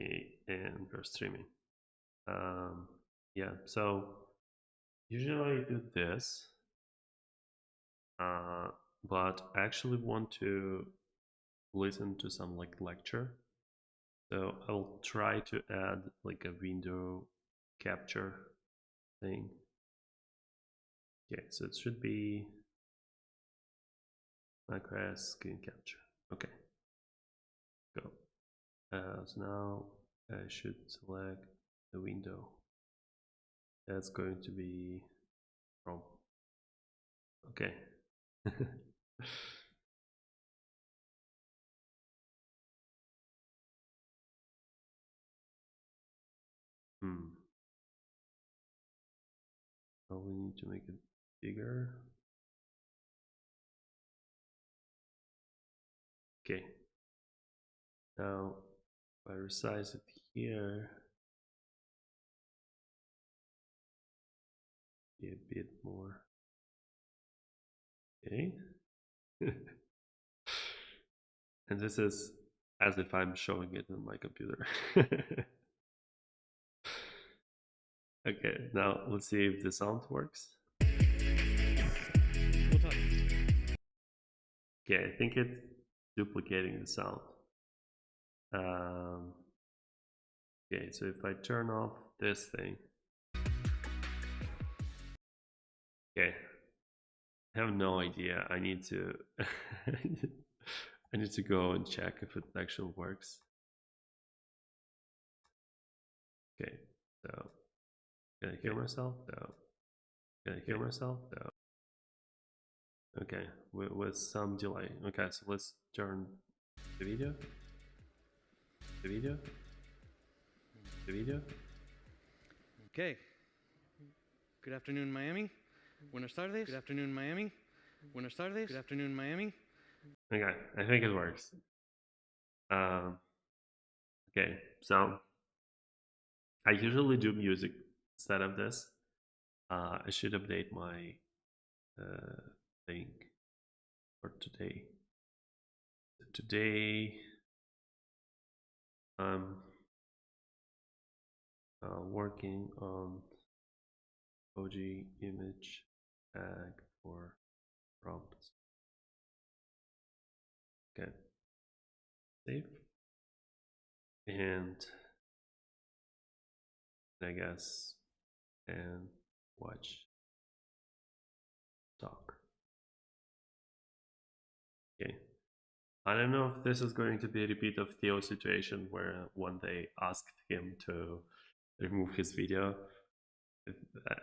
Okay, and we're streaming. Yeah, so usually I do this, uh, but I actually want to listen to some like lecture. So I'll try to add like a window capture thing. Okay, so it should be macOS screen capture. Okay, go. So now I should select the window. That's going to be Chrome. Okay. Hmm. Probably need to make it bigger. Okay. Now, if I resize it here, be a bit more. Okay. And this is as if I'm showing it on my computer. Okay, now let's see if the sound works. Okay, I think it's duplicating the sound. Um, okay, so if I turn off this thing, okay, I have no idea. I need to I need to go and check if it actually works. Okay, so can I hear myself? No. Can I hear myself? No. Okay, with some delay. Okay, so let's turn the video. The video. The video. Okay. Good afternoon, Miami. Buenas tardes. Good afternoon, Miami. Buenas tardes. Good afternoon, Miami. Okay, I think it works. Okay, so I usually do music instead of this. I should update my thing for today. Today, I'm working on OG image tag for prompts. Okay, save. And I guess and watch talk. Okay. I don't know if this is going to be a repeat of Theo's situation where one day asked him to remove his video.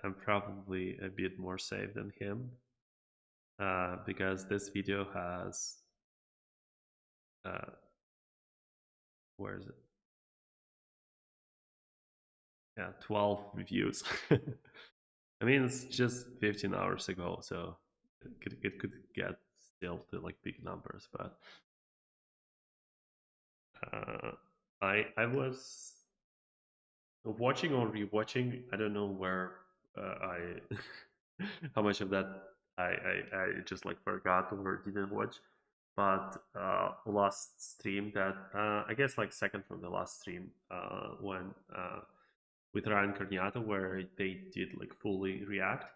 I'm probably a bit more safe than him because this video has where is it? Yeah, 12 reviews. I mean, it's just 15 hours ago, so it could get still to like big numbers, but I was watching or rewatching. I don't know where I how much of that I just like forgot or didn't watch. But last stream that I guess like second from the last stream when with Ryan Carniato where they did like fully React.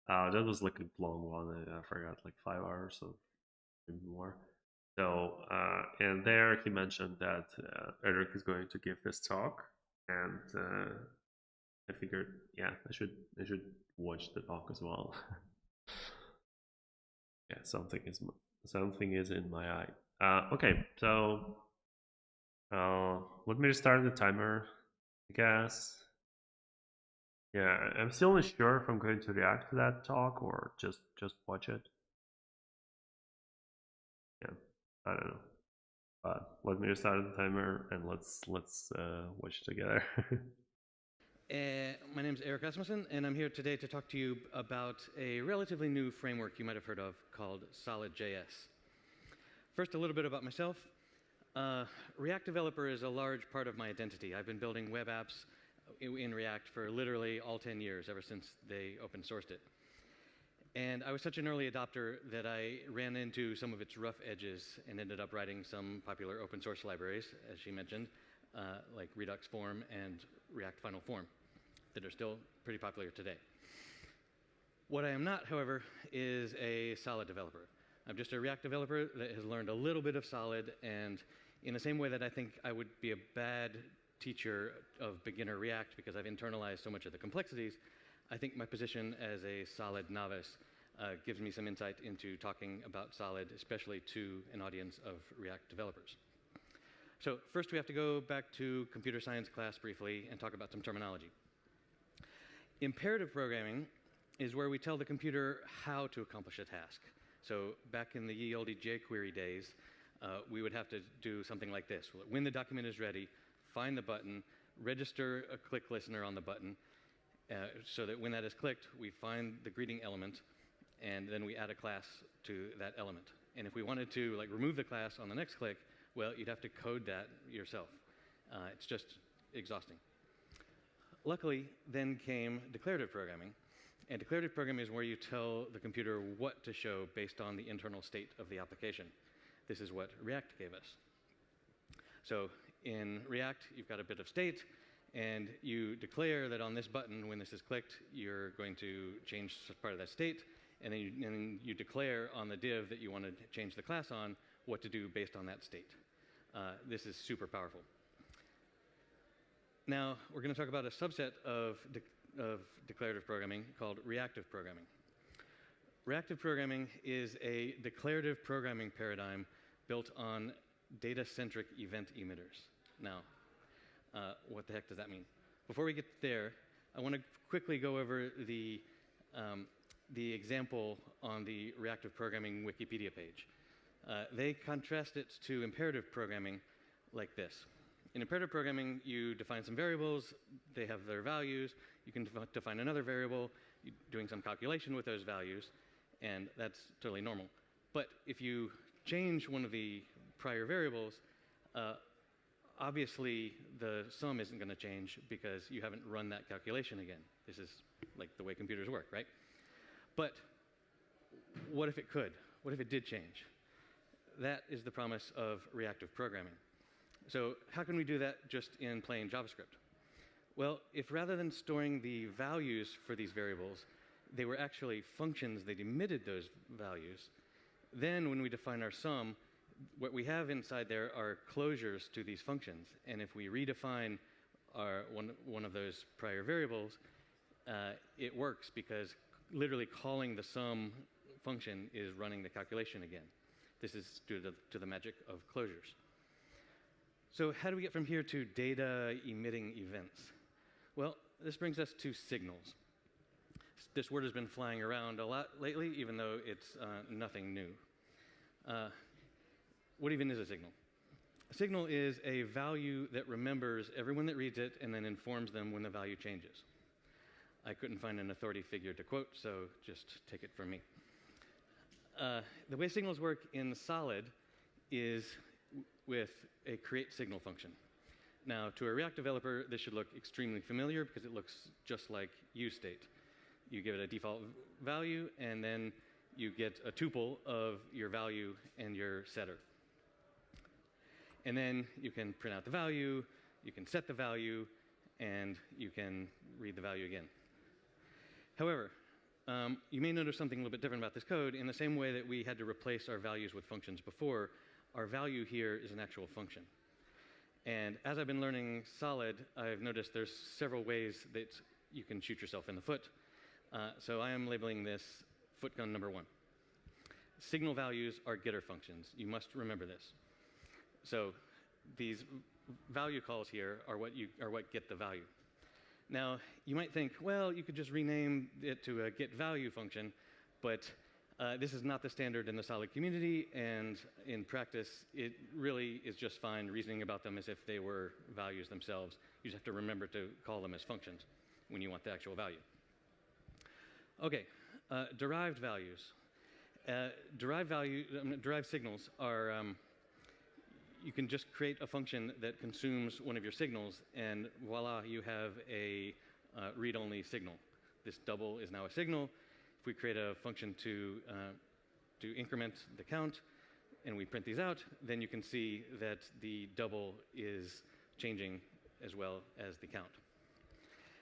That was like a long one. I forgot like 5 hours or maybe more. So and there he mentioned that Eric is going to give this talk, and I figured, yeah, I should watch the talk as well. Yeah, something is in my eye. Okay, so let me restart the timer, I guess. Yeah, I'm still not sure if I'm going to react to that talk or just watch it. Yeah, I don't know. But let me restart the timer and let's watch it together. My name is Eric Asmussen, and I'm here today to talk to you about a relatively new framework you might have heard of called Solid.js. First, a little bit about myself. React developer is a large part of my identity. I've been building web apps in React for literally all 10 years, ever since they open sourced it. And I was such an early adopter that I ran into some of its rough edges and ended up writing some popular open source libraries, as she mentioned. like Redux form and React Final Form that are still pretty popular today. What I am not, however, is a Solid developer. I'm just a React developer that has learned a little bit of Solid, and in the same way that I think I would be a bad teacher of beginner React because I've internalized so much of the complexities, I think my position as a Solid novice gives me some insight into talking about Solid, especially to an audience of React developers. So first we have to go back to computer science class briefly and talk about some terminology. Imperative programming is where we tell the computer how to accomplish a task. So back in the ye olde jQuery days, we would have to do something like this. When the document is ready, find the button, register a click listener on the button, so that when that is clicked, we find the greeting element, and then we add a class to that element. And if we wanted to remove the class on the next click, well, you'd have to code that yourself. It's just exhausting. Luckily, then came declarative programming. And declarative programming is where you tell the computer what to show based on the internal state of the application. This is what React gave us. So in React, you've got a bit of state, and you declare that on this button, when this is clicked, you're going to change part of that state, and then you declare on the div that you want to change the class on what to do based on that state. This is super powerful. Now, we're going to talk about a subset of declarative programming called reactive programming. Reactive programming is a declarative programming paradigm built on data-centric event emitters. Now, what the heck does that mean? Before we get there, I want to quickly go over the example on the reactive programming Wikipedia page. They contrast it to imperative programming like this. In imperative programming, you define some variables, they have their values, you can define another variable, doing some calculation with those values, and that's totally normal. But if you change one of the prior variables, obviously the sum isn't going to change because you haven't run that calculation again. This is like the way computers work, right? But what if it could? What if it did change? That is the promise of reactive programming. So how can we do that just in plain JavaScript? Well, if rather than storing the values for these variables, they were actually functions that emitted those values, then when we define our sum, what we have inside there are closures to these functions. And if we redefine one of those prior variables, it works because literally calling the sum function is running the calculation again. This is due to the magic of closures. So how do we get from here to data emitting events? Well, this brings us to signals. This word has been flying around a lot lately, even though it's nothing new. What even is a signal? A signal is a value that remembers everyone that reads it and then informs them when the value changes. I couldn't find an authority figure to quote, so just take it from me. The way signals work in Solid is with a create signal function. Now, to a React developer, this should look extremely familiar because it looks just like useState. You give it a default value, and then you get a tuple of your value and your setter. And then you can print out the value, you can set the value, and you can read the value again. However, you may notice something a little bit different about this code. In the same way that we had to replace our values with functions before, our value here is an actual function. And as I've been learning Solid, I've noticed there's several ways that you can shoot yourself in the foot. So I am labeling this foot gun number 1. Signal values are getter functions. You must remember this. So these value calls here are what get the value. Now, you might think, well, you could just rename it to a get value function, but this is not the standard in the Solid community, and in practice, it really is just fine reasoning about them as if they were values themselves. You just have to remember to call them as functions when you want the actual value. Okay, derived values. Derived signals are, you can just create a function that consumes one of your signals, and voila, you have a read-only signal. This double is now a signal. If we create a function to increment the count, and we print these out, then you can see that the double is changing as well as the count.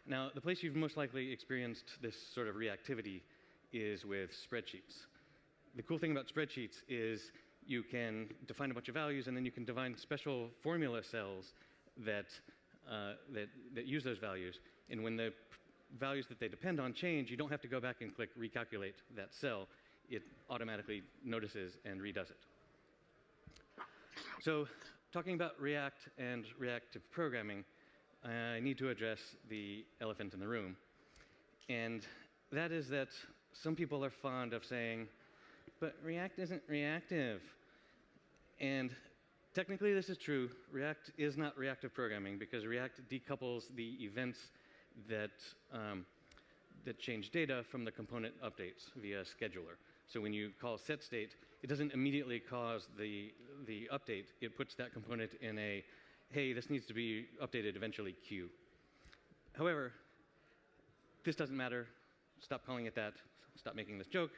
Now, the place you've most likely experienced this sort of reactivity is with spreadsheets. The cool thing about spreadsheets is you can define a bunch of values, and then you can define special formula cells that use those values. And when the values that they depend on change, you don't have to go back and click recalculate that cell. It automatically notices and redoes it. So talking about React and reactive programming, I need to address the elephant in the room. And that is that some people are fond of saying, but React isn't reactive. And technically this is true. React is not reactive programming because React decouples the events that change data from the component updates via scheduler. So when you call setState, it doesn't immediately cause the update. It puts that component in a, hey, this needs to be updated eventually queue. However, this doesn't matter. Stop calling it that. Stop making this joke.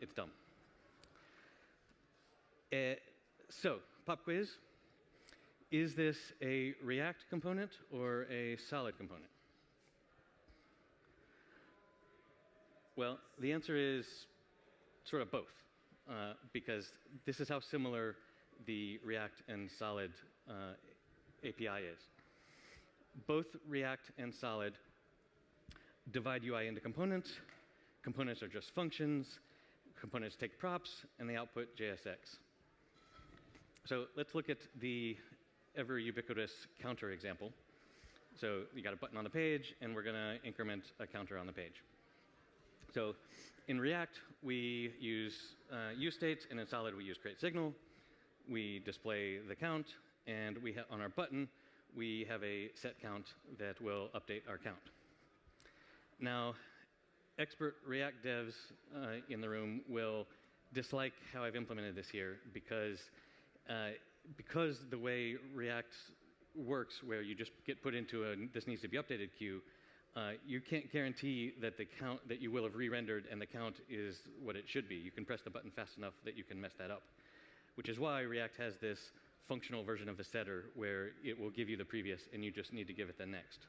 It's dumb. So, pop quiz. Is this a React component or a solid component? Well, the answer is sort of both, because this is how similar the React and Solid API is. Both React and Solid divide UI into components. Components are just functions. Components take props, and they output JSX. So let's look at the ever ubiquitous counter example. So you got a button on the page, and we're going to increment a counter on the page. So in React, we use useState, and in Solid, we use createSignal. We display the count, and on our button, we have a set count that will update our count. Now, expert React devs in the room will dislike how I've implemented this here because the way React works, where you just get put into a this needs to be updated queue, you can't guarantee that the count that you will have re-rendered and the count is what it should be. You can press the button fast enough that you can mess that up, which is why React has this functional version of the setter where it will give you the previous and you just need to give it the next.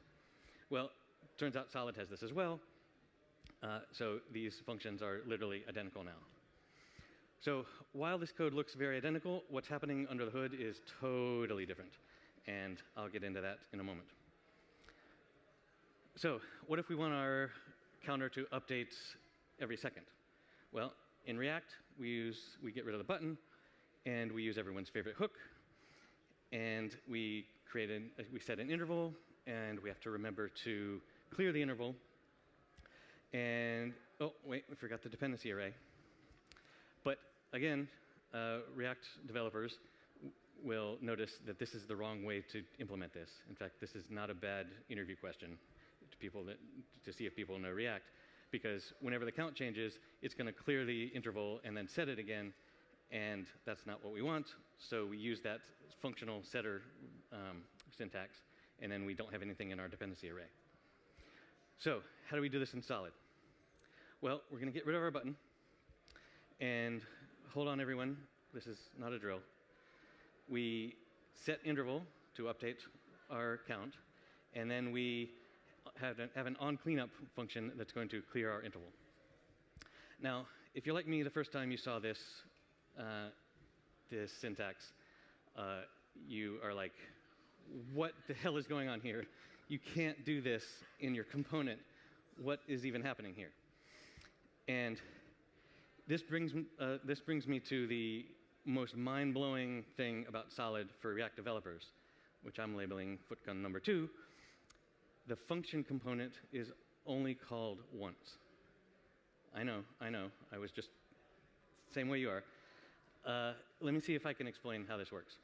Well, turns out Solid has this as well. So these functions are literally identical now. So while this code looks very identical, what's happening under the hood is totally different. And I'll get into that in a moment. So what if we want our counter to update every second? Well, in React, we get rid of the button, and we use everyone's favorite hook. And we set an interval, and we have to remember to clear the interval. And, oh, wait, we forgot the dependency array. But again, React developers will notice that this is the wrong way to implement this. In fact, this is not a bad interview question to people to see if people know React, because whenever the count changes, it's going to clear the interval and then set it again, and that's not what we want. So we use that functional setter syntax, and then we don't have anything in our dependency array. So how do we do this in Solid? Well, we're going to get rid of our button. And hold on, everyone. This is not a drill. We set interval to update our count. And then we have an onCleanup function that's going to clear our interval. Now, if you're like me, the first time you saw this, this syntax, you are like, what the hell is going on here? You can't do this in your component. What is even happening here? And this brings me to the most mind-blowing thing about Solid for React developers, which I'm labeling footgun number 2. The function component is only called once. I know. I was just same way you are. Let me see if I can explain how this works.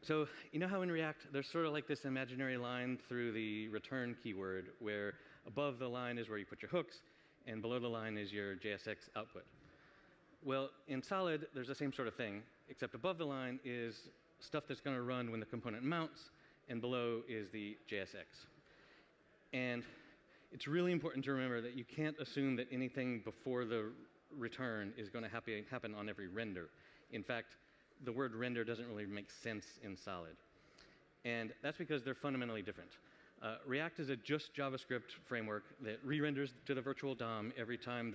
So you know how in React, there's sort of like this imaginary line through the return keyword where above the line is where you put your hooks, and below the line is your JSX output. Well, in Solid, there's the same sort of thing, except above the line is stuff that's going to run when the component mounts, and below is the JSX. And it's really important to remember that you can't assume that anything before the return is going to happen on every render. In fact, the word render doesn't really make sense in Solid. And that's because they're fundamentally different. React is a just JavaScript framework that re-renders to the virtual DOM every time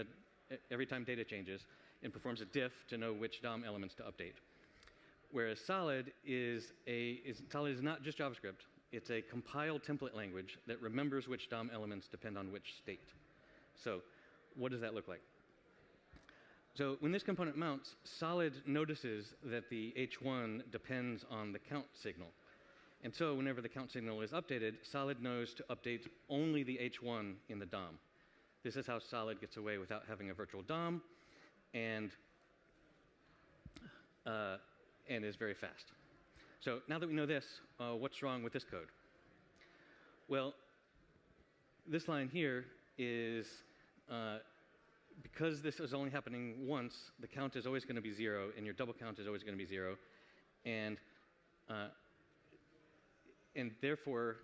data changes and performs a diff to know which DOM elements to update. Whereas Solid is not just JavaScript. It's a compiled template language that remembers which DOM elements depend on which state. So what does that look like? So when this component mounts, Solid notices that the h1 depends on the count signal. And so whenever the count signal is updated, Solid knows to update only the h1 in the DOM. This is how Solid gets away without having a virtual DOM and is very fast. So now that we know this, what's wrong with this code? Well, this line here is, because this is only happening once, the count is always going to be 0, and your double count is always going to be 0. And therefore,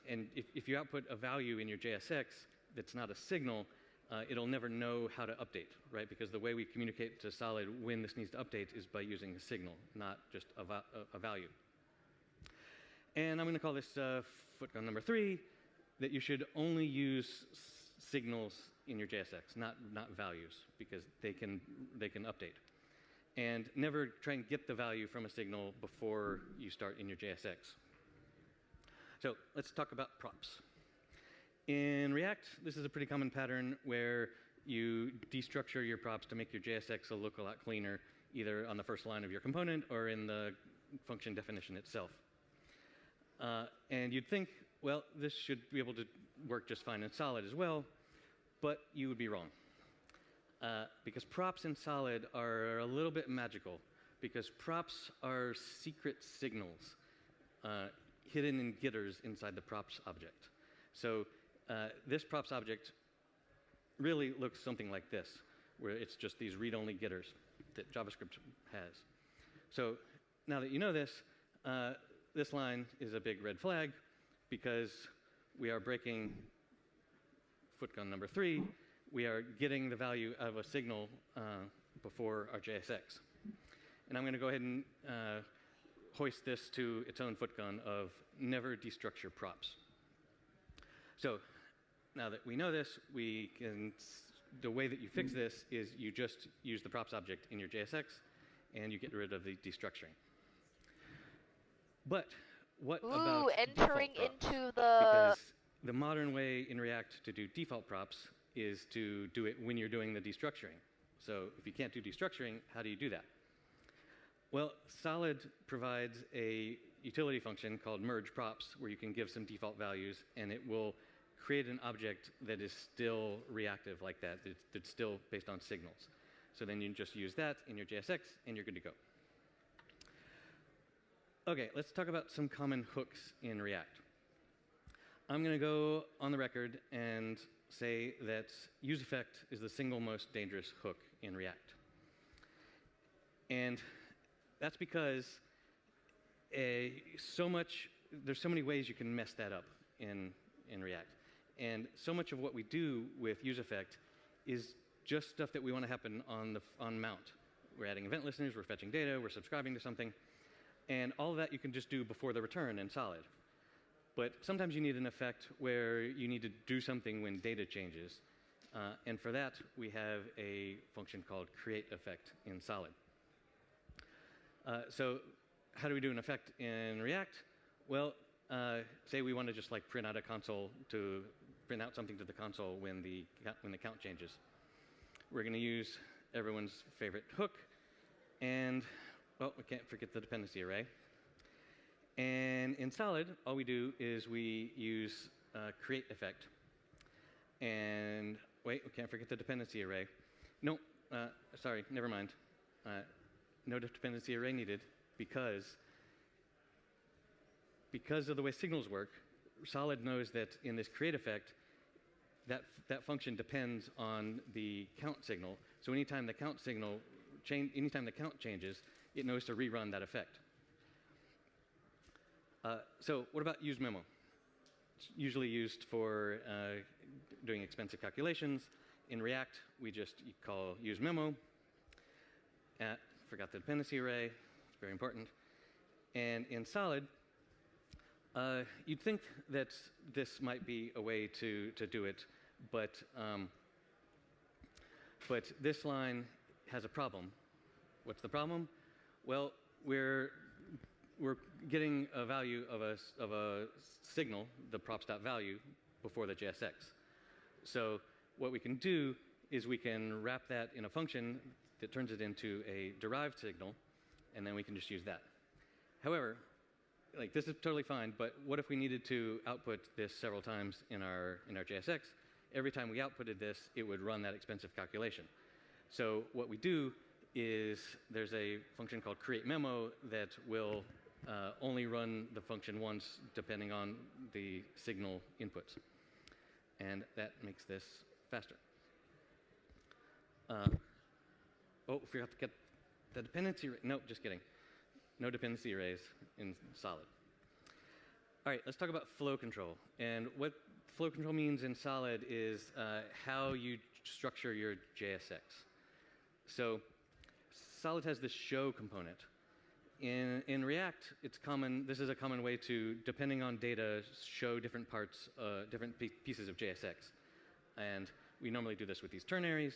if you output a value in your JSX that's not a signal, it'll never know how to update, right? Because the way we communicate to Solid when this needs to update is by using a signal, not just a value. And I'm going to call this footnote number 3, that you should only use signals in your JSX, not values, because they can update. And never try and get the value from a signal before you start in your JSX. So let's talk about props. In React, this is a pretty common pattern where you destructure your props to make your JSX look a lot cleaner, either on the first line of your component or in the function definition itself. And you'd think, well, this should be able to work just fine in Solid as well, but you would be wrong. Because props in Solid are a little bit magical, because props are secret signals hidden in getters inside the props object. So this props object really looks something like this, where it's just these read-only getters that JavaScript has. So now that you know this, this line is a big red flag, because we are breaking footgun number 3. We are getting the value of a signal before our JSX. And I'm going to go ahead and hoist this to its own footgun of never destructure props. So now that we know this, the way that you fix this is you just use the props object in your JSX, and you get rid of the destructuring. But what about entering default props? into the... Because the modern way in React to do default props is to do it when you're doing the destructuring. So if you can't do destructuring, how do you do that? Well, Solid provides a utility function called merge props, where you can give some default values, and it will create an object that is still reactive like that, that's still based on signals. So then you just use that in your JSX, and you're good to go. OK, let's talk about some common hooks in React. I'm going to go on the record and say that useEffect is the single most dangerous hook in React. And that's because there's so many ways you can mess that up in React. And so much of what we do with useEffect is just stuff that we want to happen on mount. We're adding event listeners, we're fetching data, we're subscribing to something. And all of that you can just do before the return in Solid. But sometimes you need an effect where you need to do something when data changes. And for that, we have a function called createEffect in Solid. So how do we do an effect in React? Well, say we want to just like print out something to the console when the count changes. We're going to use everyone's favorite hook, and well, we can't forget the dependency array. And in Solid, all we do is we use createEffect. And wait, we can't forget the dependency array. No, sorry, never mind. No dependency array needed, because of the way signals work, Solid knows that in this createEffect, that function depends on the count signal. So anytime the count changes, it knows to rerun that effect. So what about useMemo? It's usually used for doing expensive calculations. In React, we just call useMemo. Forgot the dependency array. It's very important. And in Solid, You'd think that this might be a way to do it, but, but this line has a problem. What's the problem? Well, we're getting a value of a signal, the props.value, before the JSX. So what we can do is we can wrap that in a function that turns it into a derived signal, and then we can just use that. However, like this is totally fine, but what if we needed to output this several times in our JSX? Every time we outputted this, it would run that expensive calculation. So what we do is there's a function called createMemo that will only run the function once depending on the signal inputs. And that makes this faster. Oh, forgot to get the dependency. No, just kidding. No dependency arrays in solid. All right, let's talk about flow control. And what flow control means in solid is how you structure your JSX. So solid has this show component. In React, it's common, this is a common way to, depending on data, show different parts, different pieces of JSX. And we normally do this with these ternaries.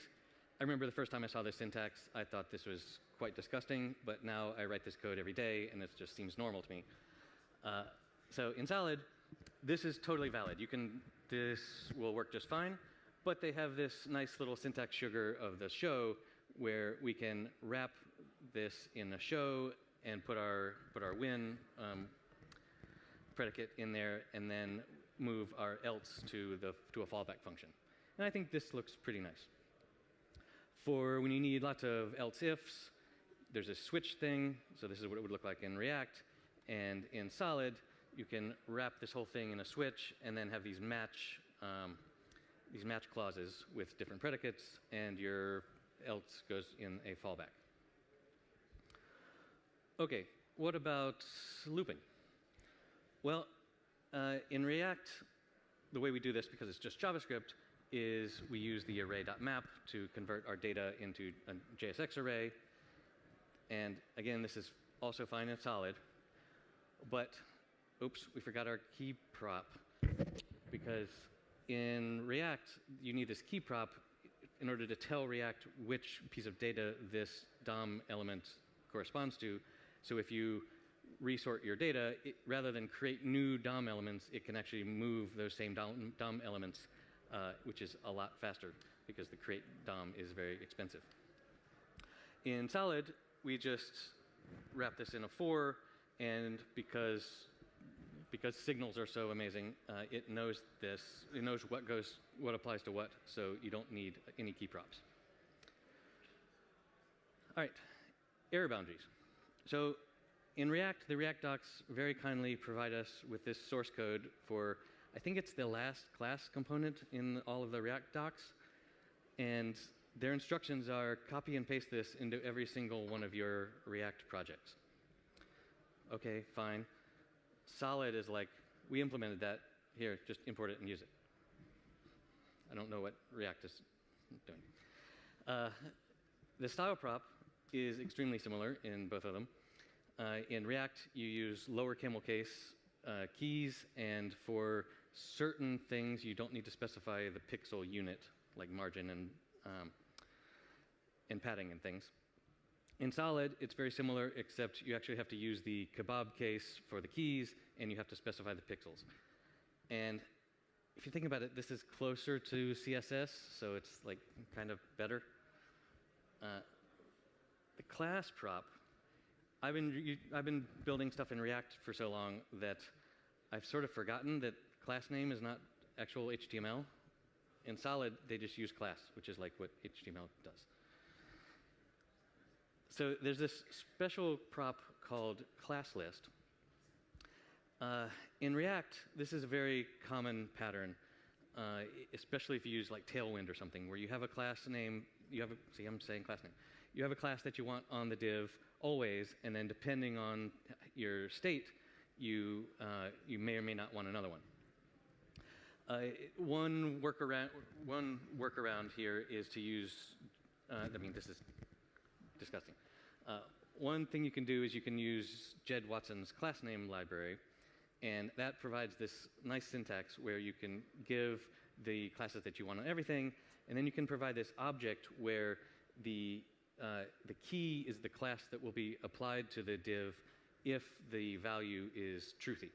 I remember the first time I saw this syntax, I thought this was quite disgusting, but now I write this code every day, and it just seems normal to me. So in solid, this is totally valid. This will work just fine, but they have this nice little syntax sugar of the show where we can wrap this in a show and put our win predicate in there, and then move our else to a fallback function. And I think this looks pretty nice. For when you need lots of else ifs, there's a switch thing. So this is what it would look like in React. And in Solid, you can wrap this whole thing in a switch and then have these match clauses with different predicates, and your else goes in a fallback. Okay, what about looping? Well, in React, the way we do this, because it's just JavaScript, is we use the array.map to convert our data into a JSX array. And again, this is also fine in solid. But, oops, we forgot our key prop. Because in React, you need this key prop in order to tell React which piece of data this DOM element corresponds to. So if you resort your data, rather than create new DOM elements, it can actually move those same DOM elements, which is a lot faster because the create DOM is very expensive. In Solid, we just wrap this in a for, and because signals are so amazing, it knows this. It knows what applies to what, so you don't need any key props. All right, error boundaries. So in React, the React docs very kindly provide us with this source code for, I think it's the last class component in all of the React docs. And their instructions are copy and paste this into every single one of your React projects. Okay, fine. Solid is like, we implemented that. Here, just import it and use it. I don't know what React is doing. The style prop is extremely similar in both of them. In React, you use lower camel case keys, and for certain things, you don't need to specify the pixel unit, like margin and padding and things. In Solid, it's very similar, except you actually have to use the kebab case for the keys, and you have to specify the pixels. And if you think about it, this is closer to CSS, so it's like kind of better. The class prop, I've been building stuff in React for so long that I've sort of forgotten that class name is not actual HTML. In Solid, they just use class, which is like what HTML does. So there's this special prop called class list. In React, this is a very common pattern, especially if you use like Tailwind or something, where you have a class name, see, I'm saying class name. You have a class that you want on the div always, and then depending on your state, you may or may not want another one. One workaround here is to use, I mean, this is disgusting. One thing you can do is you can use Jed Watson's class name library, And that provides this nice syntax where you can give the classes that you want on everything, and then you can provide this object where the key is the class that will be applied to the div if the value is truthy.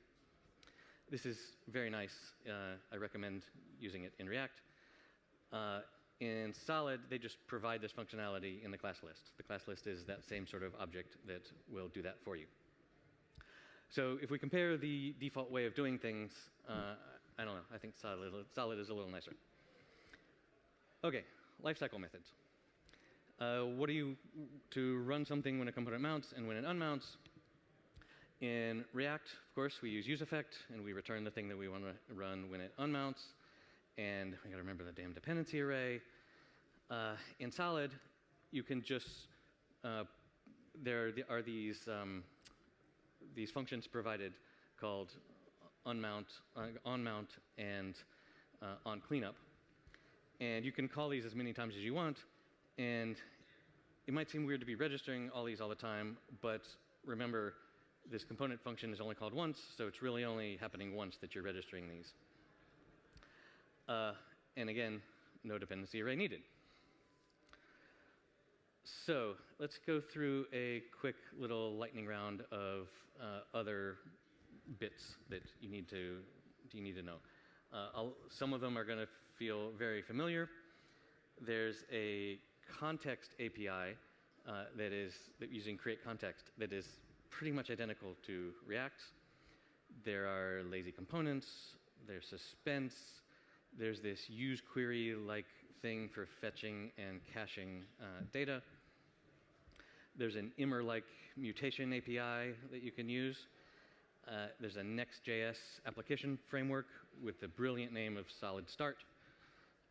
This is very nice. I recommend using it in React. In Solid, they just provide this functionality in the class list. The class list is that same sort of object that will do that for you. So if we compare the default way of doing things, I don't know, I think Solid is a little nicer. Okay, lifecycle methods. What do you, to run something when a component mounts and when it unmounts? In React, of course, we use useEffect, and we return the thing that we want to run when it unmounts. And we got to remember the damn dependency array. In Solid, you can just, there are these functions provided called onmount, and onCleanup. And you can call these as many times as you want. And it might seem weird to be registering all these all the time, but remember, this component function is only called once, so it's really only happening once that you're registering these. And again, no dependency array needed. So let's go through a quick little lightning round of other bits that you need to know. Some of them are going to feel very familiar. There's a context API that using create context that is pretty much identical to React. There are lazy components. There's suspense. There's this use query-like thing for fetching and caching data. There's an immer-like mutation API that you can use. There's a Next.js application framework with the brilliant name of Solid Start.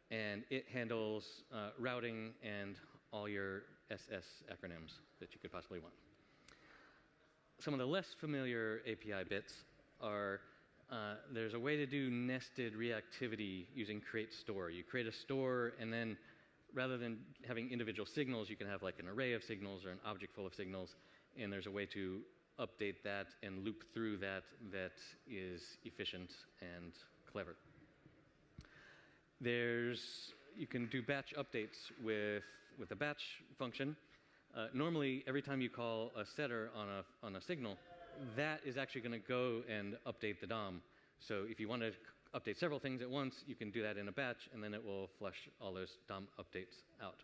And it handles routing and all your SS acronyms that you could possibly want. Some of the less familiar API bits are, there's a way to do nested reactivity using create store. You create a store, and then rather than having individual signals, you can have like an array of signals or an object full of signals, and there's a way to update that and loop through that is efficient and clever. You can do batch updates with a batch function. Normally, every time you call a setter on a signal, that is actually going to go and update the DOM. So if you want to update several things at once, you can do that in a batch, and then it will flush all those DOM updates out.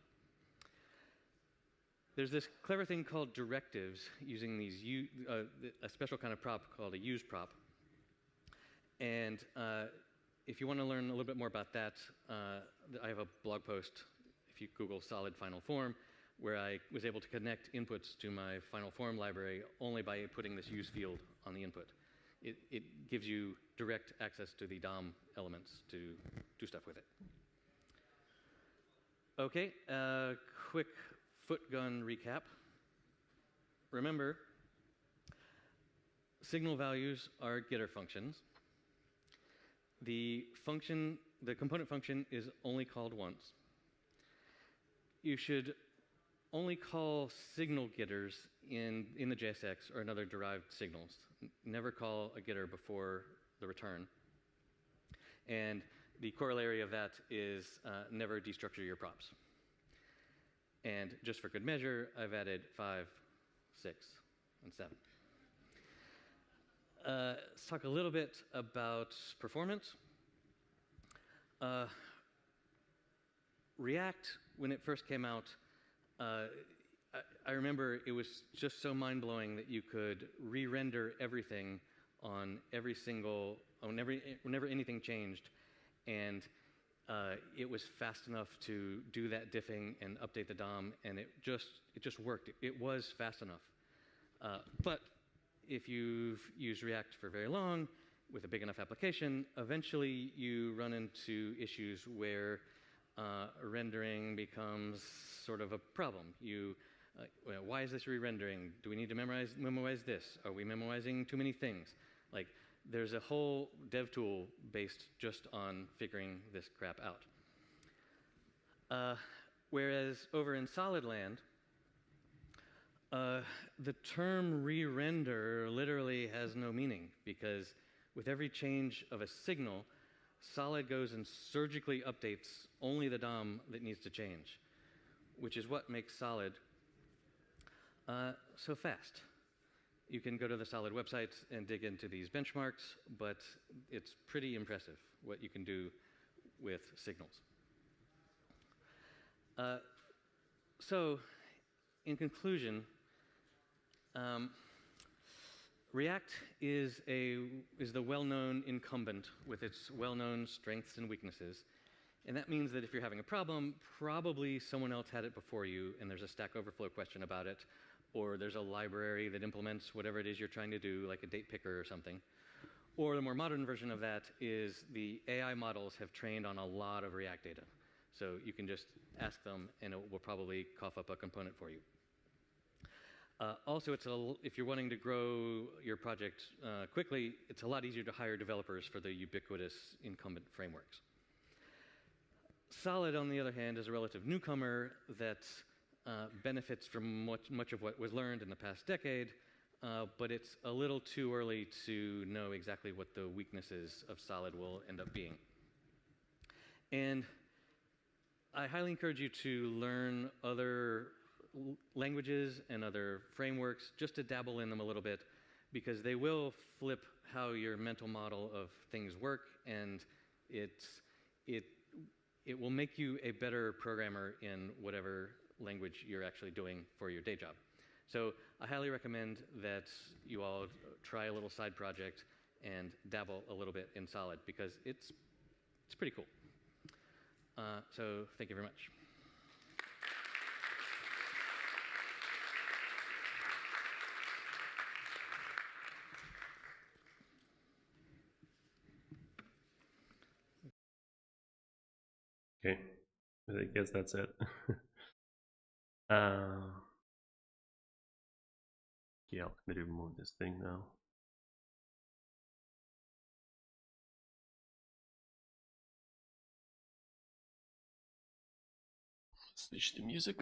There's this clever thing called directives using these a special kind of prop called a use prop. And if you want to learn a little bit more about that, I have a blog post, if you Google solid final form, where I was able to connect inputs to my final form library only by putting this use field on the input. It gives you direct access to the DOM elements to do stuff with it. Okay, quick footgun recap. Remember, signal values are getter functions. The component function is only called once. You should only call signal getters in the JSX or in other derived signals. Never call a getter before the return. And the corollary of that is never destructure your props. And just for good measure, I've added 5, 6, and 7. Let's talk a little bit about performance. React, when it first came out, I remember it was just so mind-blowing that you could re-render everything on whenever anything changed, and it was fast enough to do that diffing and update the DOM, and it just worked. It was fast enough. But if you've used React for very long with a big enough application, eventually you run into issues where rendering becomes sort of a problem. Why is this re-rendering? Do we need to memorize this? Are we memoizing too many things? Like, there's a whole dev tool based just on figuring this crap out. Whereas over in Solid land, the term re-render literally has no meaning, because With every change of a signal, Solid goes and surgically updates only the DOM that needs to change, which is what makes Solid so fast. You can go to the Solid website and dig into these benchmarks, but it's pretty impressive what you can do with signals. So, in conclusion, React is the well-known incumbent with its well-known strengths and weaknesses. And that means that if you're having a problem, probably someone else had it before you, and there's a Stack Overflow question about it, or there's a library that implements whatever it is you're trying to do, like a date picker or something. Or the more modern version of that is the AI models have trained on a lot of React data. So you can just ask them, and it will probably cough up a component for you. Also, if you're wanting to grow your project quickly, it's a lot easier to hire developers for the ubiquitous incumbent frameworks. Solid, on the other hand, is a relative newcomer that benefits from much of what was learned in the past decade, but it's a little too early to know exactly what the weaknesses of Solid will end up being. And I highly encourage you to learn other languages and other frameworks just to dabble in them a little bit, because they will flip how your mental model of things work, and it will make you a better programmer in whatever language you're actually doing for your day job. So I highly recommend that you all try a little side project and dabble a little bit in Solid, because it's pretty cool. So thank you very much. Okay, I guess that's it. Yeah, let me remove this thing now. Switch the music.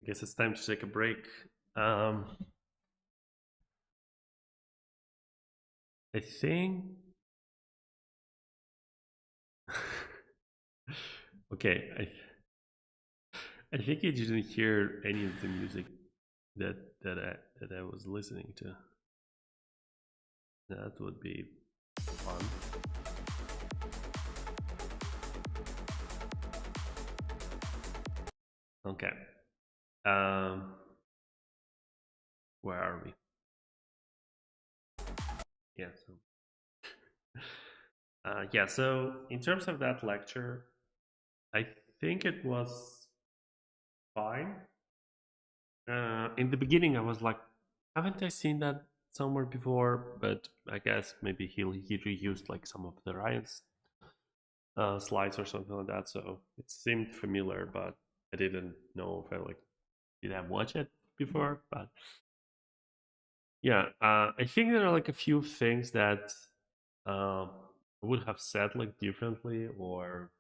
guess it's time to take a break. Um, I think. Okay, I think you didn't hear any of the music that that I was listening to. That would be fun. Okay. Um, where are we? Yeah. So, yeah. So in terms of that lecture, I think it was fine. In the beginning, I was like, haven't I seen that somewhere before? But I guess maybe he reused like some of the Ryan's slides or something like that. So it seemed familiar, but I didn't know if I like did I watch it before. But yeah, I think there are like a few things that I would have said like differently, or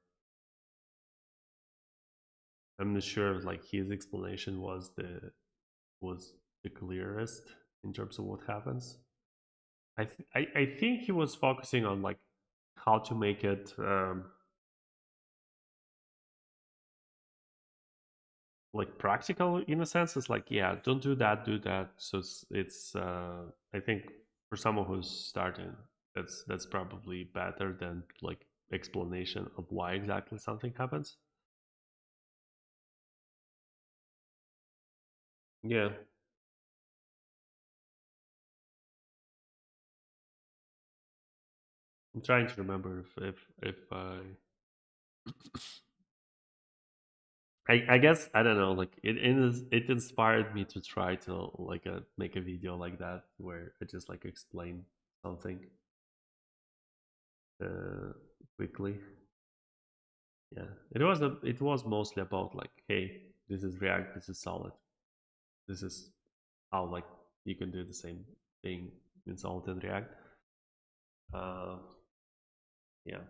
I'm not sure if like his explanation was the clearest in terms of what happens. I think he was focusing on like how to make it like practical in a sense. It's like, yeah, don't do that, do that. So it's I think for someone who's starting, that's probably better than like explanation of why exactly something happens. Yeah, I'm trying to remember if I guess I don't know, like it inspired me to try to like make a video like that where I just like explain something uh, quickly. Yeah, it was mostly about like, hey, this is React, this is Solid, this is how like you can do the same thing in Solid and React. Uh, yeah,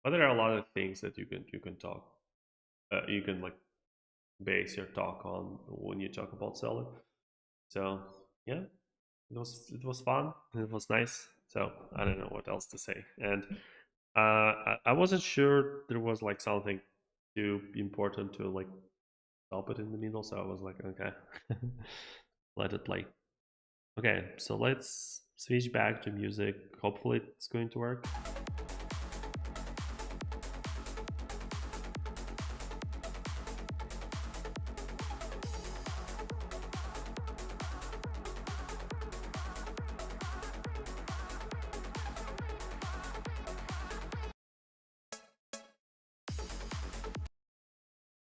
but there are a lot of things that you can talk, you can like base your talk on when you talk about Solid. So yeah, it was fun. It was nice. So I don't know what else to say. And I wasn't sure there was like something too important to like stop it in the middle. So I was like, okay, let it play. Okay, so let's switch back to music. Hopefully, it's going to work.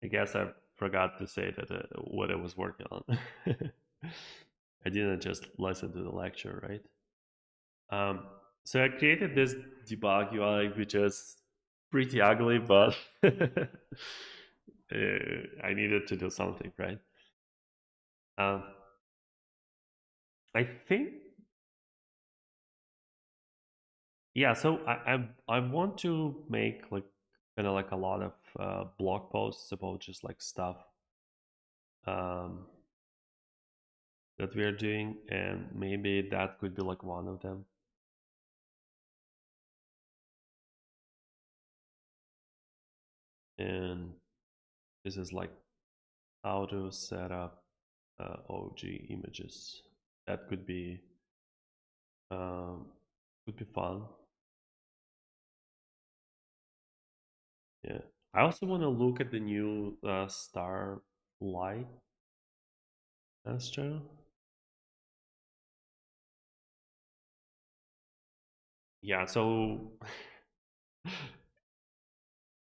I guess I forgot to say that what I was working on. I didn't just listen to the lecture, right? Um, so I created this debug UI, which is pretty ugly, but I needed to do something, right? Um, I think, yeah. So I want to make like kind of like a lot of blog posts about just like stuff um, that we are doing, and maybe that could be like one of them. And this is like how to set up OG images. That um, could be fun. Yeah. I also want to look at the new Starlight astro. Yeah, so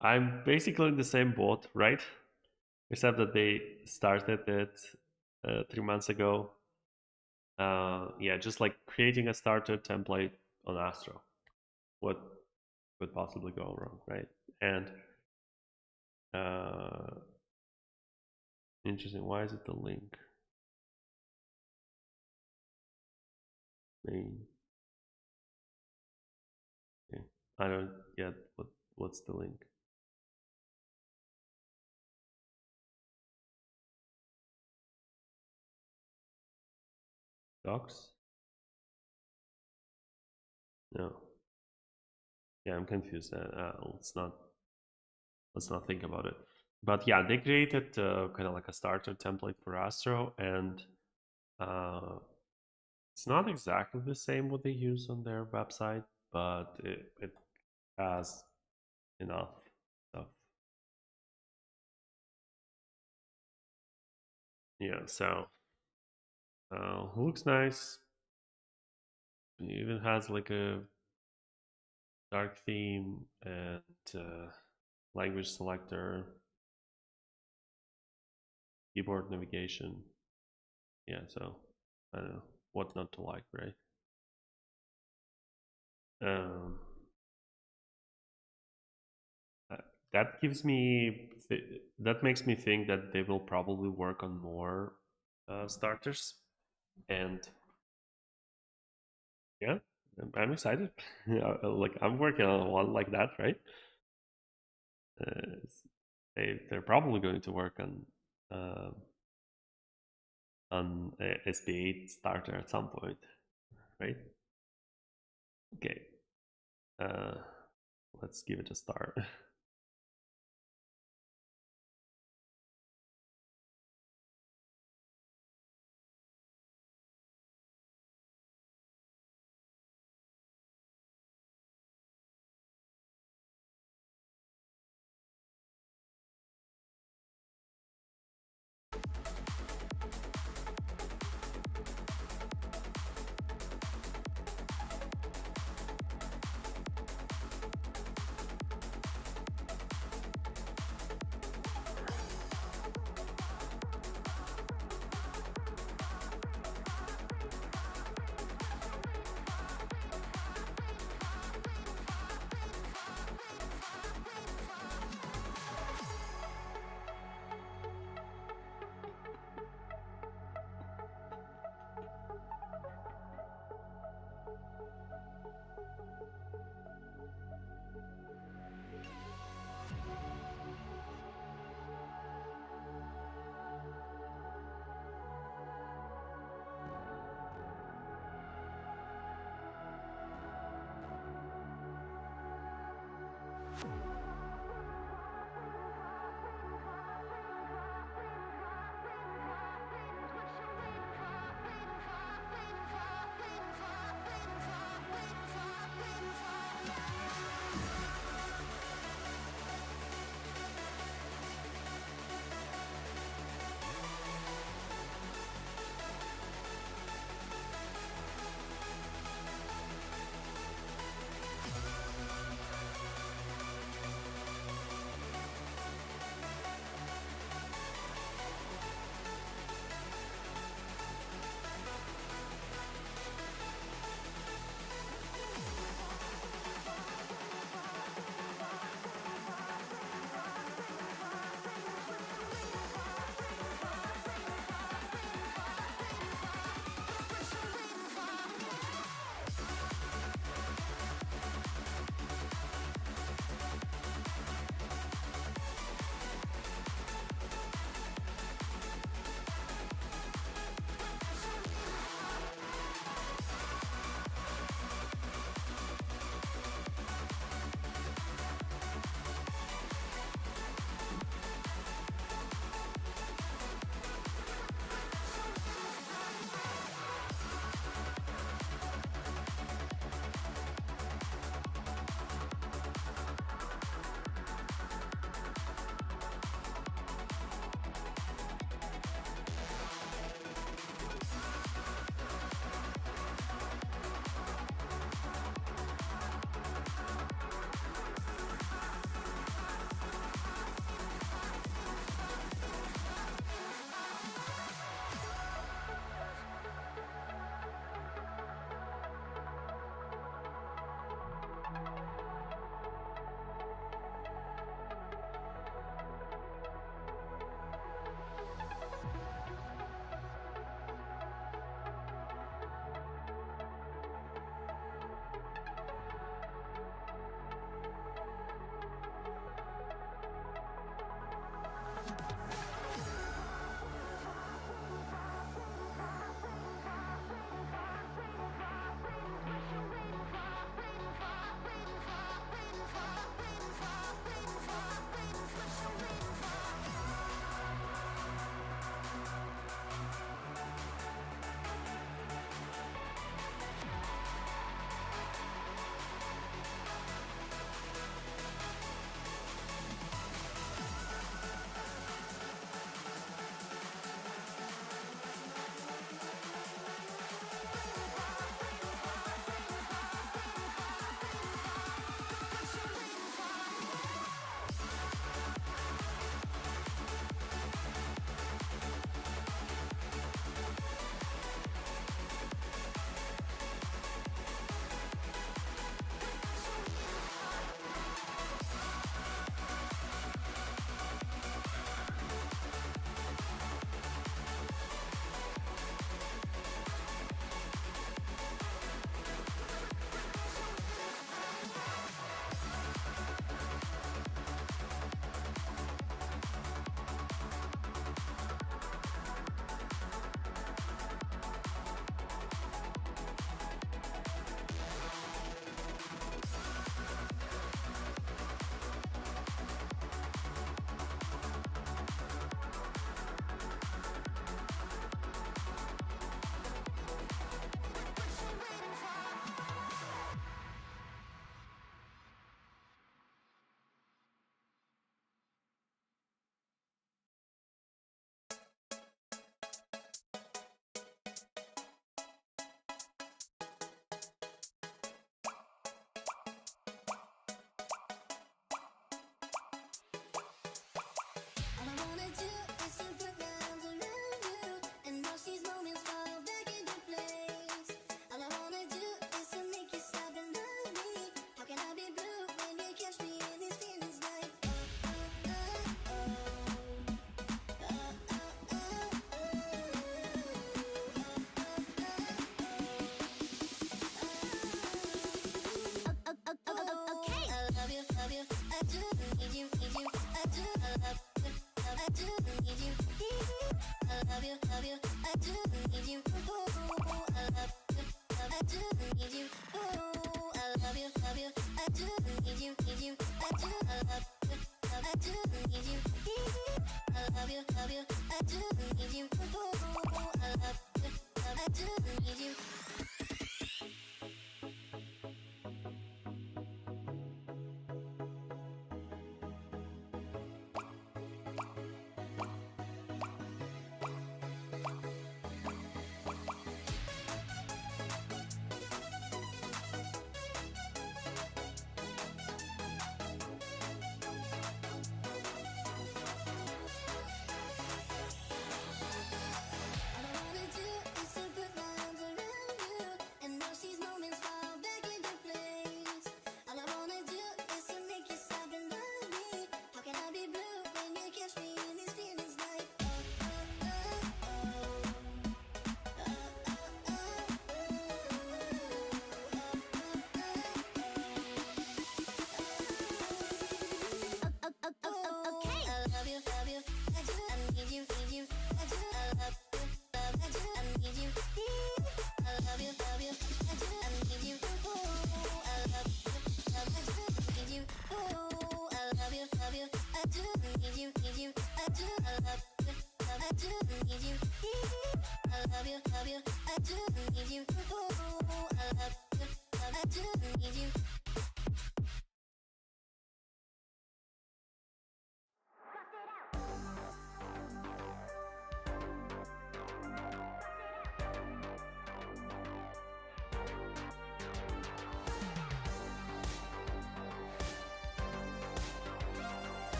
I'm basically in the same boat, right? Except that they started it 3 months ago. Yeah, just like creating a starter template on Astro. What could possibly go wrong, right? And uh, interesting. Why is it the link? Main. Okay. I don't get what's the link. Docs? No. Yeah, I'm confused. Let's not think about it. But yeah, they created kind of like a starter template for Astro, and uh, it's not exactly the same what they use on their website, but it has enough stuff. Yeah, so looks nice. It even has like a dark theme and language selector, keyboard navigation. Yeah, so I don't know what not to like, right? Um, uh, that gives me that makes me think that they will probably work on more starters, and yeah, I'm excited. Like I'm working on one like that, right? Uh, they're probably going to work uh, on SB8 starter at some point, right? Okay, uh, let's give it a start.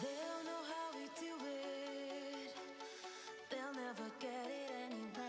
They'll know how we do it. They'll never get it anyway.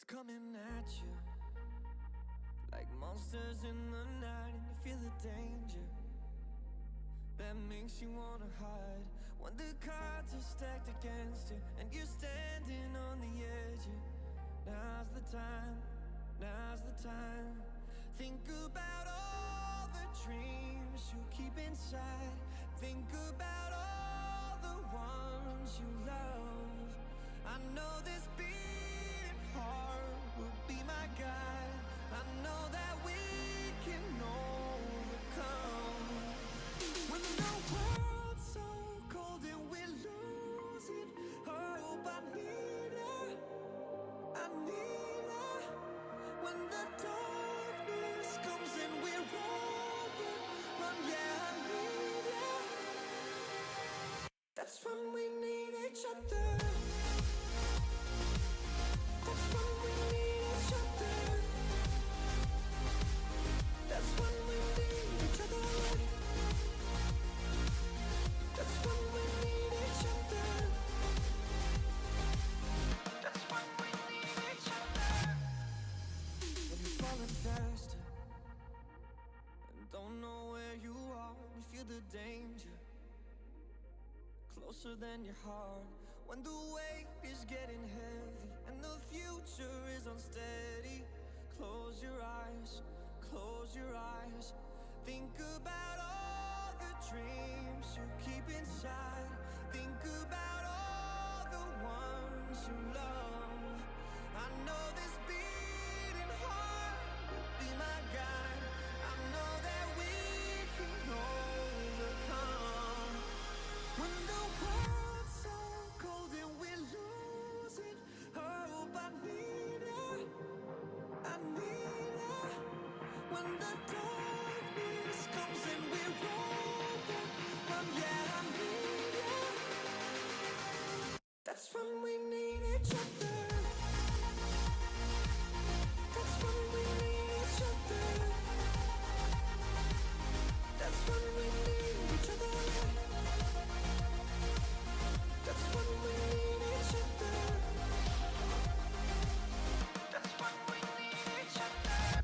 coming at you like monsters in the night, and you feel the danger that makes you wanna hide. When the cards are stacked against you and you're standing on the edge, now's the time, now's the time. Think about all the dreams you keep inside. Think about all the ones you love. I know this beating heart will be my guide. I know that we can overcome. When the world's so cold and we're losing hope, I need her, I need her. When the darkness comes and we're overrun, yeah, I need her. That's when we need each other. That's when we need each other. That's when we need each other. That's when we need each other. That's when we need each other. When you're falling faster and don't know where you are, you feel the danger closer than your heart. When the weight is getting heavy and the future is unsteady, close your eyes, close your eyes. Think about all the dreams you keep inside. Think about all the ones you love. I know this beating heart will be my guide. I know that we can overcome. When the world's so cold and we're losing hope, I need her, I need her. When the darkness comes and we're overrun, yeah, I need her. That's when we need each other. That's when we need each other. That's when we need each other. That's when we need each other. That's when we need each other.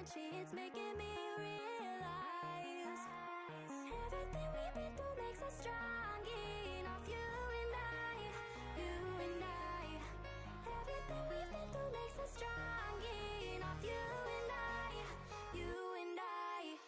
energy, it's making me realize everything we've been through makes us strong enough. You and I, you and I. Everything we've been through makes us strong enough. You and I, you and I.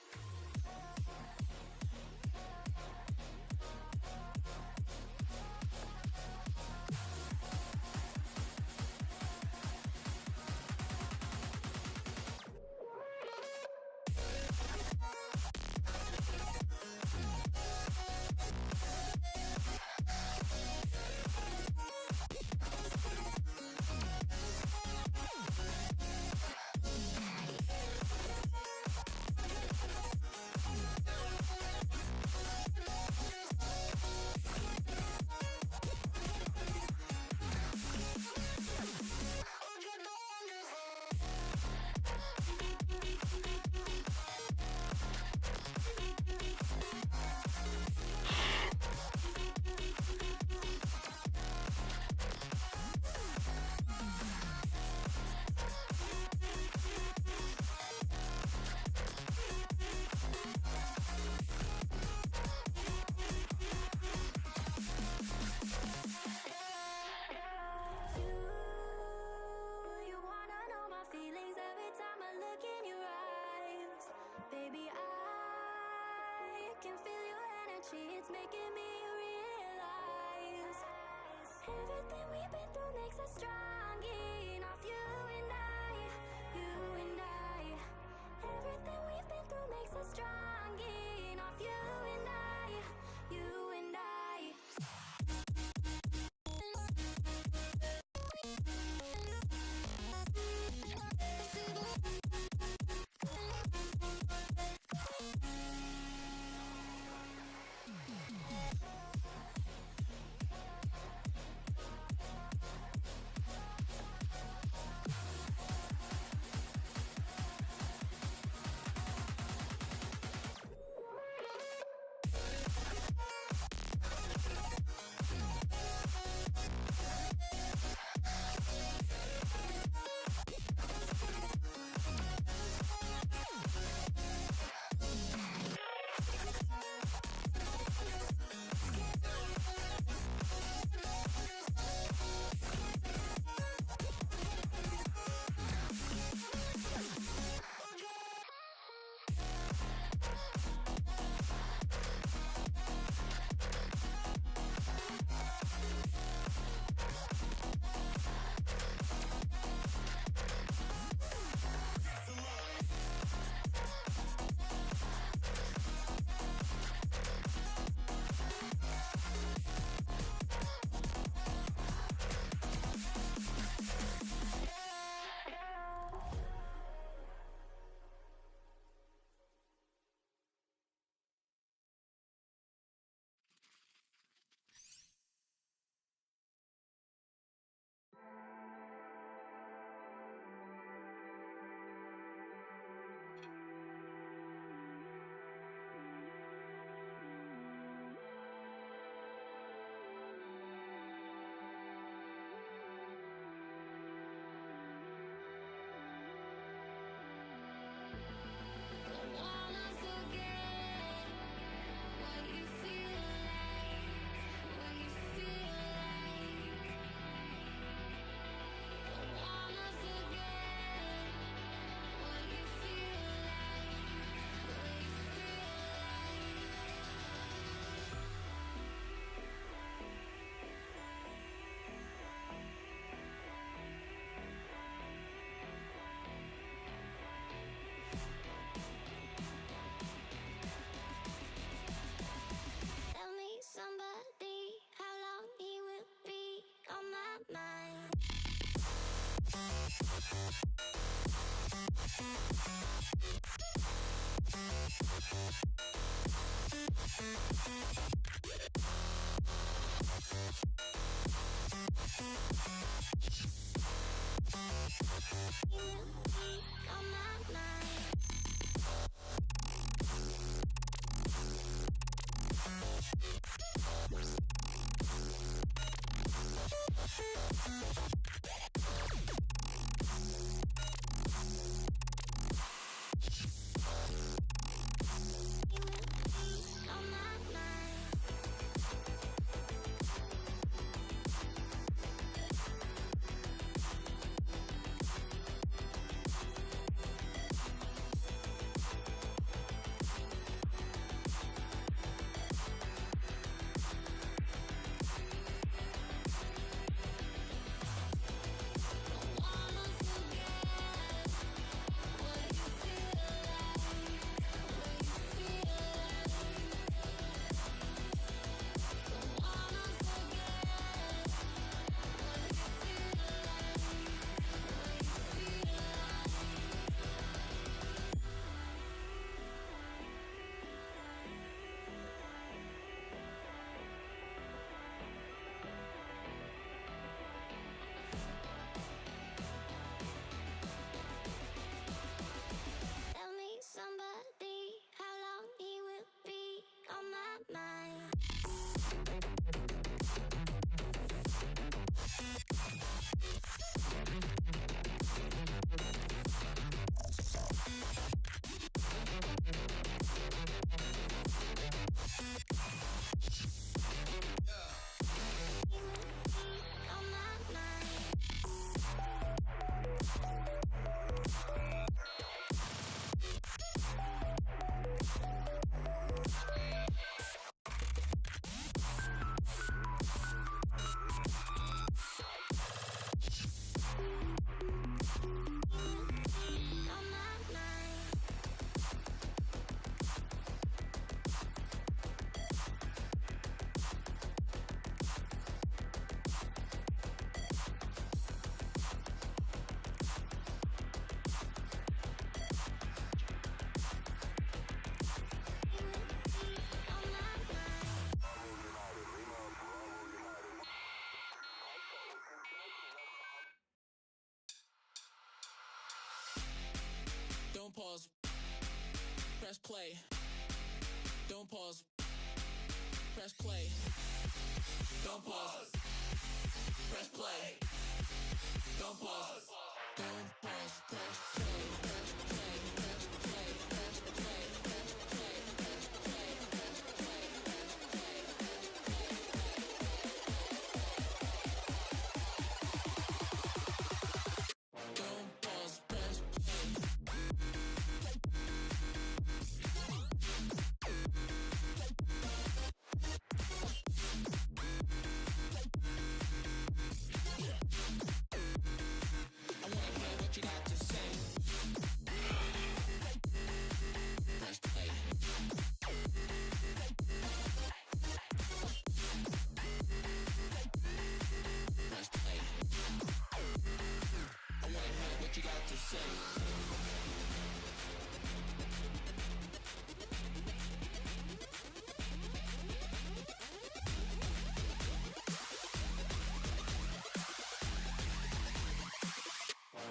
You wanna know my feelings every time I look in your eyes. Baby, I can feel your energy, it's making me realize everything we've been through makes us strong enough. You and I, you and I. Everything we've been through makes us strong enough. You and I, you and I. Don't pause. Press play. Don't pause. Press play. Don't pause. Press play. Don't pause. Don't pause. Press play. Press play. Press play. Press play. Press play. Press play. Press play. Press play. Don't pause. Press play. I wanna hear what you got to say. Press play. Press play. I wanna hear what you got to say.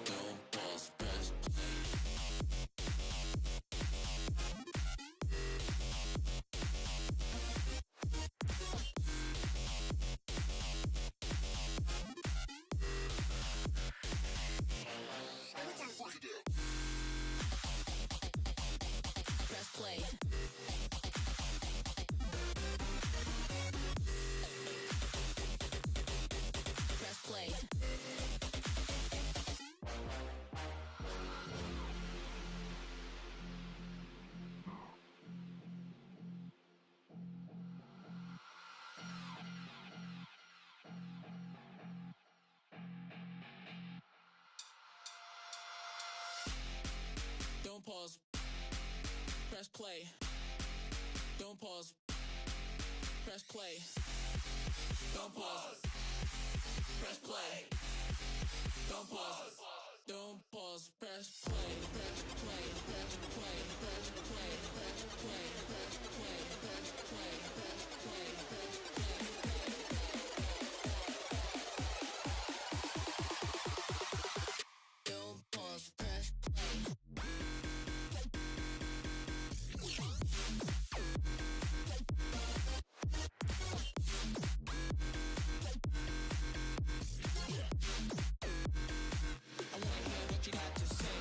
Don't pause, press play. Press play. Press play. Don't pause. Press play. Don't pause. Press play. Don't pause. Press play. Don't pause. Don't pause. Press play. Press play. Press play. Press play. Press play. Press play. Press play. Press play. Press play. Don't pause. Press play. I wanna hear what you got to say.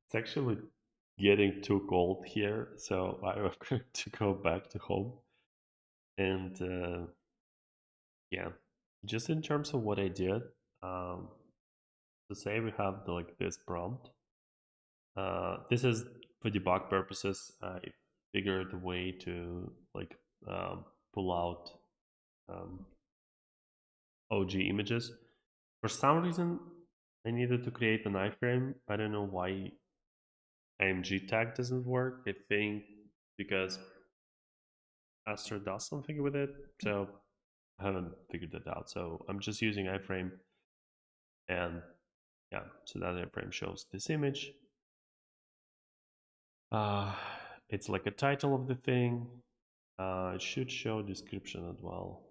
It's actually getting too cold here, so I'm going to go back to home. And yeah, just in terms of what I did, um, to say we have like this prompt. This is for debug purposes. I figured a way to like pull out um, OG images. For some reason, I needed to create an iframe. I don't know why IMG tag doesn't work. I think because Astro does something with it. So I haven't figured that out. So I'm just using iframe, and yeah, so that iframe shows this image. Uh, it's like a title of the thing. It should show description as well.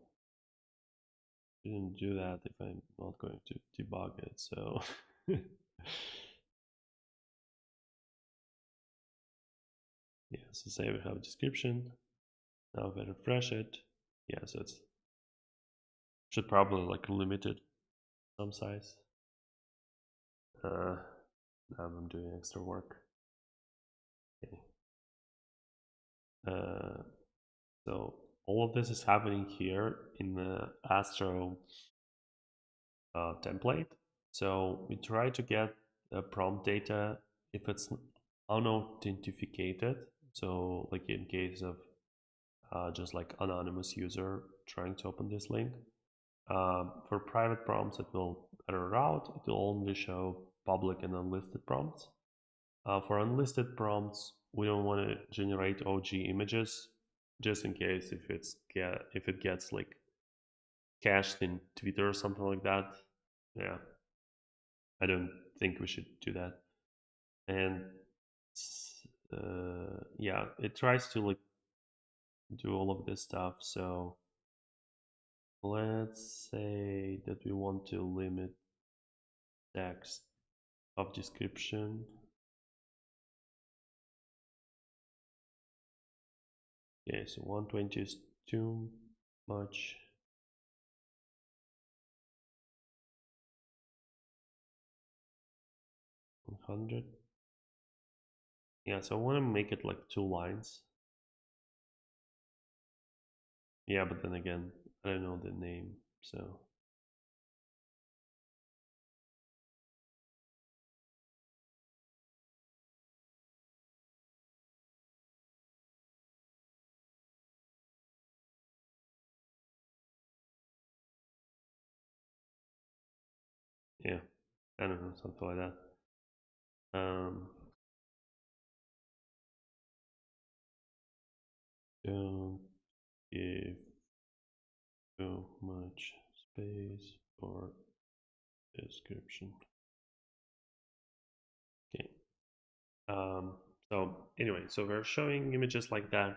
Shouldn't do that if I'm not going to debug it. So yeah, so say we have a description. Now if I refresh it, yeah, so it's should probably like limited some size. Now I'm doing extra work. Okay. So all of this is happening here in the Astro template. So we try to get prompt data if it's unauthenticated. So like in case of just like anonymous user trying to open this link. For private prompts, it will error out. It will only show public and unlisted prompts. For unlisted prompts, we don't want to generate OG images just in case if it gets like cached in Twitter or something like that. Yeah, I don't think we should do that. And yeah, it tries to like do all of this stuff. So let's say that we want to limit text of description. Okay, so 120 is too much. 100. Yeah, so I want to make it like 2 lines. Yeah, but then again, I don't know the name, so yeah, I don't know, something like that. Don't give too much space for description. Okay. So anyway, so we're showing images like that,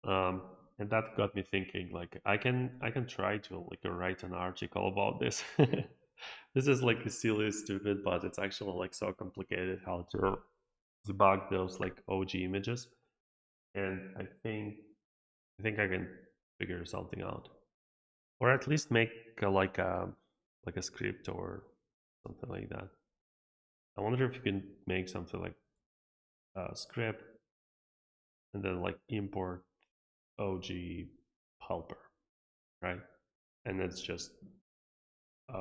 and that got me thinking. Like, I can try to like write an article about this. This is like silly, stupid, but it's actually like so complicated how to debug those like OG images, and I think I can figure something out, or at least make like a script or something like that. I wonder if you can make something like a script and then like import OG helper, right? And it's just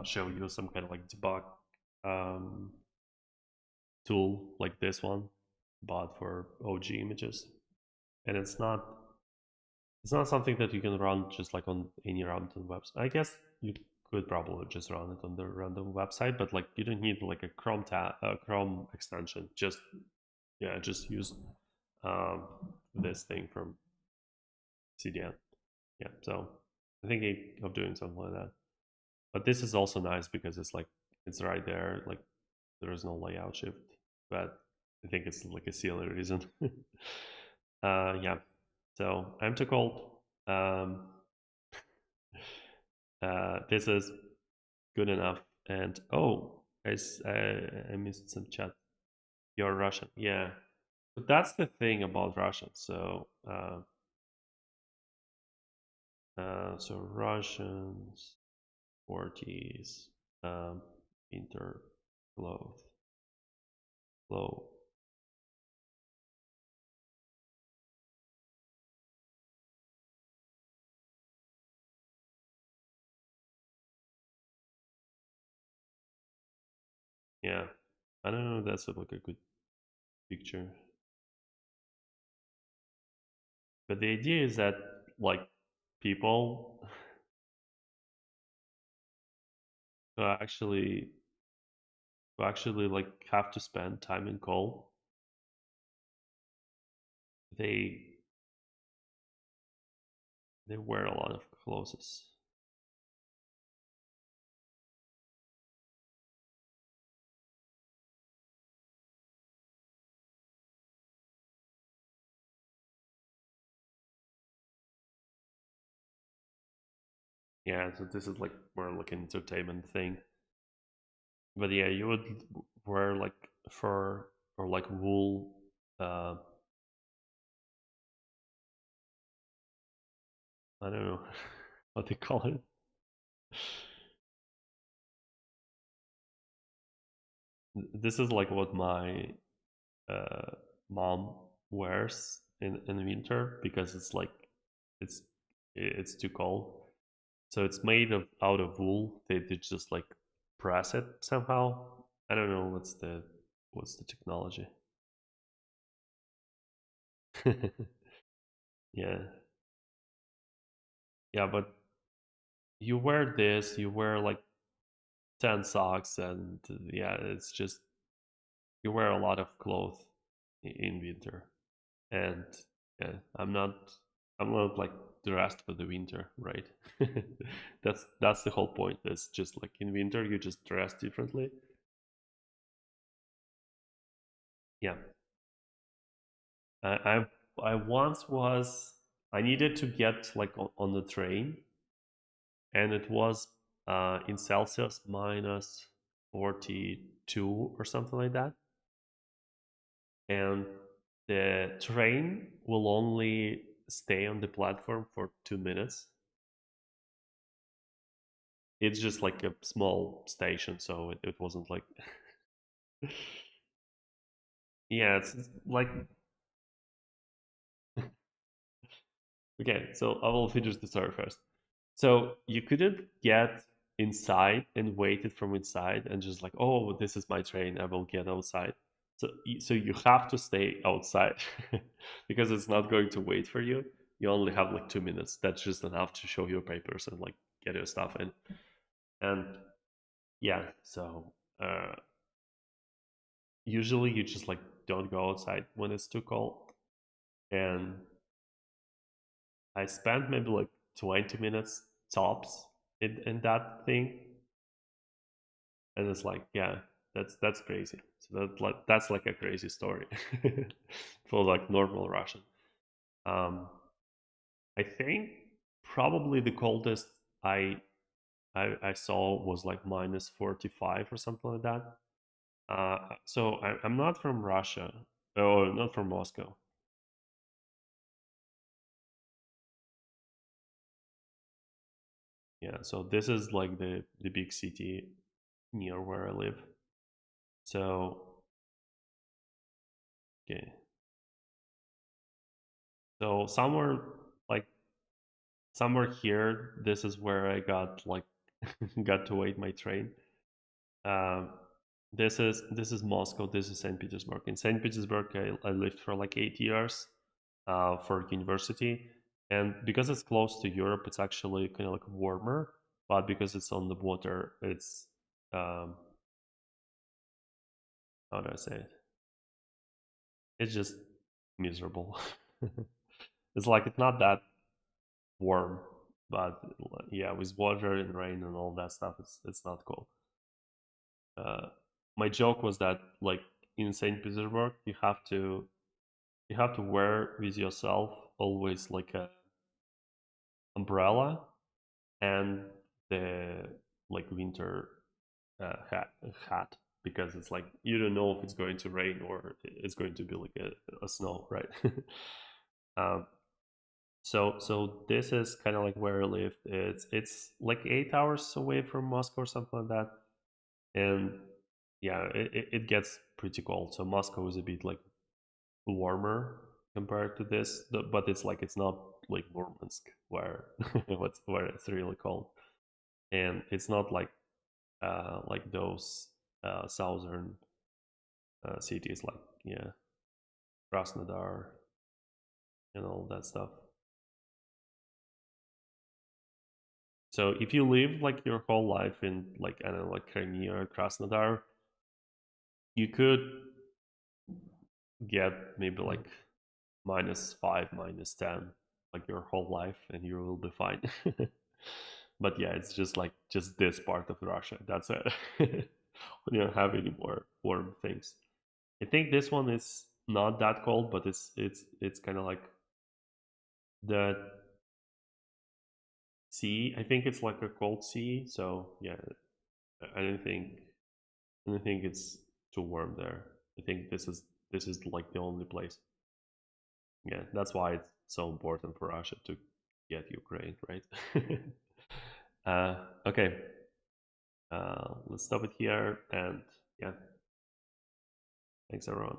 show you some kind of like debug um, tool like this one, but for OG images. And it's not something that you can run just like on any random website. I guess you could probably just run it on the random website, but like you don't need like a Chrome extension. Just use um, this thing from CDN. Yeah, so I'm thinking of doing something like that. But this is also nice because it's like it's right there. Like there is no layout shift, but I think it's like a silly reason. Yeah. So I'm too cold. Um, this is good enough. And oh, I missed some chat. You're Russian, yeah. But that's the thing about Russians. So Russians, 40s, um, interclothed, flow. Yeah, I don't know if that's like a good picture, but the idea is that like people who actually like have to spend time in cold, they they wear a lot of clothes. Yeah, so this is like more like an entertainment thing. But yeah, you would wear like fur or like wool. Uh, I don't know what they call it. This is like what my uh, mom wears in winter because it's like it's it's too cold. So it's made of out of wool. They just like press it somehow. I don't know what's the technology. Yeah, yeah, but you wear this, you wear like 10 socks, and yeah, it's just you wear a lot of clothes in winter. And yeah, I'm not like dressed for the winter, right? That's the whole point. It's just like in winter you just dress differently. Yeah, I I once was I needed to get like on the train, and it was in Celsius minus 42 or something like that, and the train will only stay on the platform for 2 minutes. It's just like a small station, so it wasn't like yeah, it's like okay. So I will finish the story first. So you couldn't get inside and wait it from inside and just like, oh, this is my train, I will get outside. So you have to stay outside because it's not going to wait for you. You only have like 2 minutes. That's just enough to show your papers and like get your stuff in. And yeah, so usually you just like don't go outside when it's too cold. And I spent maybe like 20 minutes tops in that thing. And it's like, yeah, that's crazy. So that's like a crazy story for like normal Russian. Um, I think probably the coldest I I saw was like minus 45 or something like that. So I'm not from Russia, or not from Moscow. Yeah, so this is like the big city near where I live. So okay, so like somewhere here, this is where I got like got to wait my train. Um, this is Moscow. This is Saint Petersburg. In Saint Petersburg, I lived for like 8 years for university, and because it's close to Europe, it's actually kind of like warmer. But because it's on the water, it's um, how do I say it? It's just miserable. It's like it's not that warm, but yeah, with water and rain and all that stuff, it's not cool. Uh, my joke was that like in Saint Petersburg, you have to wear with yourself always like a umbrella and the like winter hat because it's like you don't know if it's going to rain or it's going to be like a snow, right? um, so this is kind of like where I lived. It's like 8 hours away from Moscow or something like that, and yeah, it gets pretty cold. So Moscow is a bit like warmer compared to this, but it's like it's not like Murmansk where where it's really cold, and it's not like those. southern cities like, yeah, Krasnodar and all that stuff. So if you live like your whole life in like, I don't know, like Crimea or Krasnodar, you could get maybe like -5, -10, like your whole life, and you will be fine. But yeah, it's just like just this part of Russia. That's it. We don't have any more warm things. I think this one is not that cold, but it's kind of like the sea. I think it's like a cold sea. So yeah, I don't think I don't think it's too warm there. I think this is like the only place. Yeah, that's why it's so important for Russia to get Ukraine, right? uh, okay, let's stop it here, and yeah, thanks everyone.